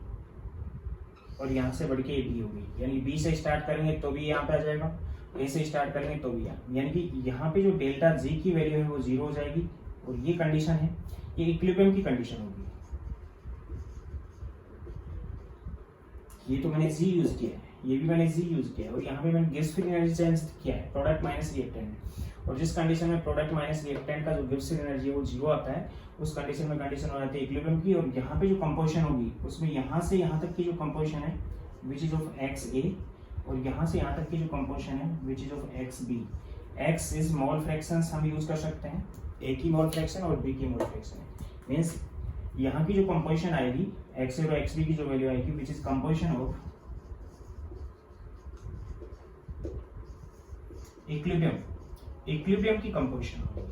और यहाँ से बढ़ के B हो गई, यानी B से स्टार्ट करेंगे तो भी यहाँ पे आ जाएगा, A से स्टार्ट करेंगे तो भी, यानी कि यहाँ पे जो डेल्टा G की वैल्यू है वो 0 हो जाएगी। और ये कंडीशन है, ये इक्विलिब्रियम की कंडीशन होगी। ये तो मैंने Z यूज किया है, ये भी मैंने Z यूज किया है, और यहाँ पे मैंने गिब्स फ्री एनर्जी चेंज किया है, प्रोडक्ट माइनस रिएक्टेंट। और जिस कंडीशन में प्रोडक्ट माइनस रिएक्टेंट का जो गिब्स फ्री एनर्जी है वो 0 आता है, उस कंडीशन में कंडीशन हो जाती है इक्विलिब्रियम की। और यहाँ पे जो कंपोजिशन होगी उसमें यहाँ से यहाँ तक की जो कंपोजिशन है विच इज ऑफ XA, और यहाँ से यहाँ तक की जो कंपोजिशन है which is of XB। X is mole fractions हम यूज कर सकते हैं, A की मोल फ्रैक्शन और B की मोल फ्रैक्शन, मीन्स यहाँ की जो कंपोजिशन आएगी XA और XB की जो वैल्यू आएगी which is composition of equilibrium की कंपोजिशन होगी।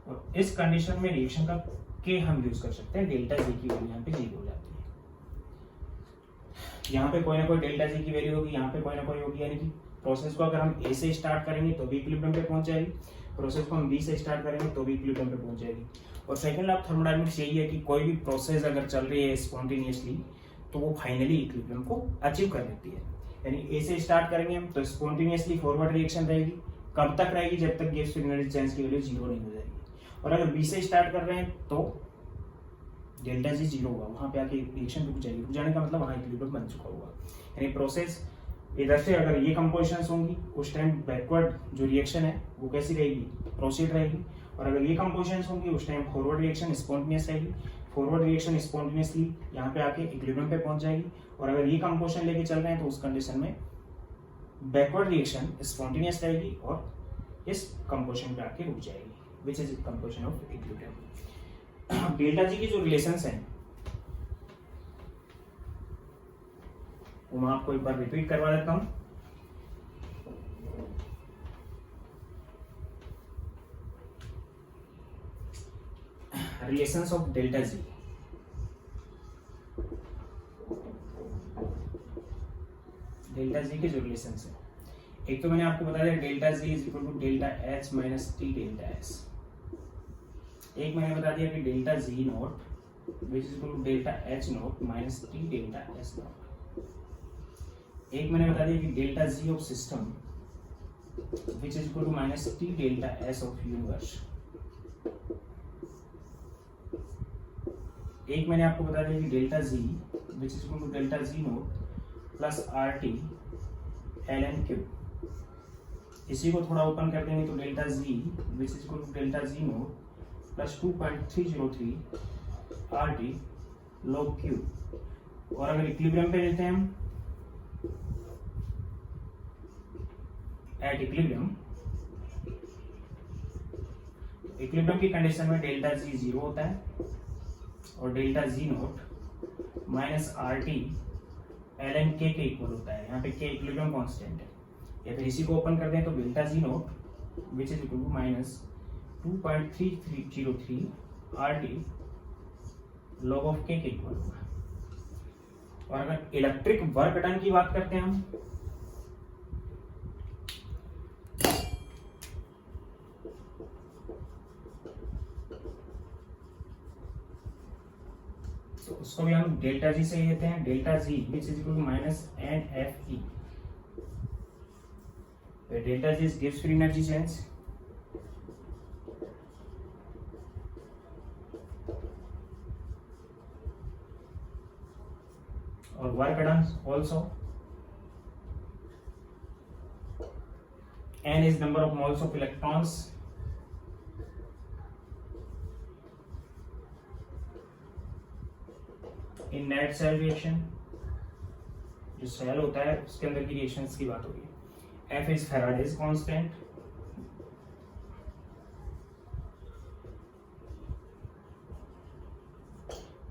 और इस कंडीशन में रिएक्शन का K हम यूज कर सकते हैं, डेल्टा G की वैल्यू यहाँ पे 0 हो जाती है। यहाँ पे कोई ना कोई डेल्टा G की वैल्यू होगी, यहाँ पे कोई ना कोई होगी, यानी कि प्रोसेस को अगर हम A से स्टार्ट करेंगे तो भी इक्विलिब्रियम पे पहुंच जाएगी, प्रोसेस को हम B से स्टार्ट करेंगे तो भी इक्विलिब्रियम पे पहुंच जाएगी। और सेकंड लॉ ऑफ थर्मोडायनामिक्स यही है कि कोई भी प्रोसेस अगर चल रही है स्पॉन्टेनियसली तो वो फाइनली इक्विलिब्रियम को अचीव कर लेती है। यानी A से स्टार्ट करेंगे हम तो स्पॉन्टेनियसली फॉरवर्ड रिएक्शन रहेगी, कब तक रहेगी, जब तक गिब्स फ्री एनर्जी चेंज की वैल्यू 0 नहीं हो जाएगी। और अगर B से स्टार्ट कर रहे हैं तो डेल्टा G 0 होगा, वहां पे आके रिएक्शन रुक जाएगी, रुक जाने का मतलब वहां इक्विलिब्रियम बन चुका होगा। यानी प्रोसेस इधर से अगर ये कंपोजिशंस होंगी उस टाइम बैकवर्ड जो रिएक्शन है वो कैसी रहेगी, प्रोसीड रहेगी। और अगर ये कंपोजिशंस होंगी उस टाइम फॉरवर्ड रिएक्शन स्पॉन्टेनियस रहेगी, फॉरवर्ड रिएक्शन स्पॉन्टेनियसली यहाँ पे आके इक्विलिब्रियम पे पहुंच जाएगी। और अगर ये कंपोजिशन लेके चल रहे हैं तो उस कंडीशन में बैकवर्ड रिएक्शन स्पॉन्टेनियस रहेगी और इस कंपोजिशन पे आके रुक जाएगी, which is composition of equilibrium. Delta G की जो रिलेशंस हैं वो मैं आपको एक बार रिपीट करवा देता हूं। Relations of delta G, delta G के जो रिलेशंस है, एक तो मैंने आपको बता दिया delta G is equal to delta H minus T delta S. एक मैंने बता दिया कि delta G not which is equal to delta H not minus T delta S not. एक मैंने बता दिया कि delta G of system which is equal to minus T delta S of universe. एक मैंने आपको बता दिया कि delta G which is equal to delta G not plus R T L N Q. इसी को थोड़ा ओपन कर देंगे तो delta G which is equal to delta G not plus 2.303 R T log Q. और अगर इक्विलिब्रियम पे लेते हैं हम एट इक्विलिब्रियम, इक्विलिब्रियम की कंडीशन में डेल्टा जी 0 होता है और delta G not minus R T ln k के इक्वल होता है। यहाँ पे k इक्विलिब्रियम कांस्टेंट है, या फिर इसी को ओपन कर दें तो delta G not which is equal to minus 2.3303 RT log of k के इक्वल होगा। और अगर इलेक्ट्रिक वर्क डन की बात करते हैं हम, तो उसको भी हम डेल्टा जी से लेते हैं, delta G which is equal to minus NFE, delta G gives free energy change और work done also, n is number of moles of electrons in net cell reaction, जो सेल होता है उसके अंदर की रिएक्शंस की बात हो रही है। F is Faraday's constant,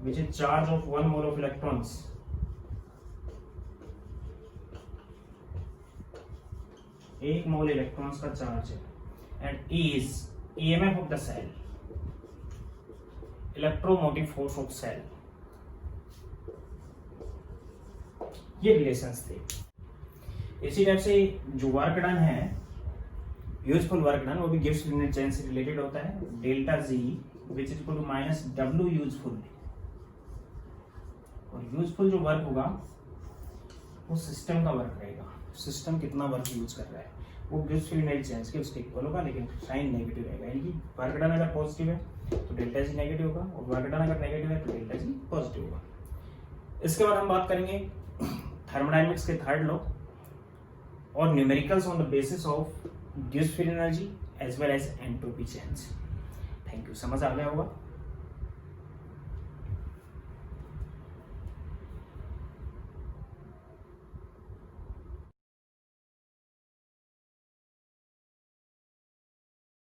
which is charge of 1 mole of electrons एक मोल इलेक्ट्रॉन्स का चार्ज है, and E is EMF of the cell, electromotive force of cell. ये रिलेशंस थे। इसी टाइप से जो वर्क डन है, यूजफुल वर्क डन, वो भी गिव्स फ्री एनर्जी चेंज से रिलेटेड होता है। Delta G which is equal to minus W useful, और यूजफुल जो वर्क होगा वो सिस्टम का वर्क रहेगा, सिस्टम कितना वर्क यूज कर रहा है वो गिव्स फ्री एनर्जी चेंज के उसके इक्वल होगा, लेकिन साइन नेगेटिव रहेगा। यानी कि वर्क डन अगर पॉजिटिव है तो डेल्टा जी नेगेटिव होगा, और वर्क डन अगर नेगेटिव है तो डेल्टा जी पॉजिटिव होगा। इसके बाद हम बात करेंगे थर्मोडायनेमिक्स के थर्ड लॉ और numericals on the basis of गिव्स free energy as well as entropy change. Thank you, समझ आ गया होगा।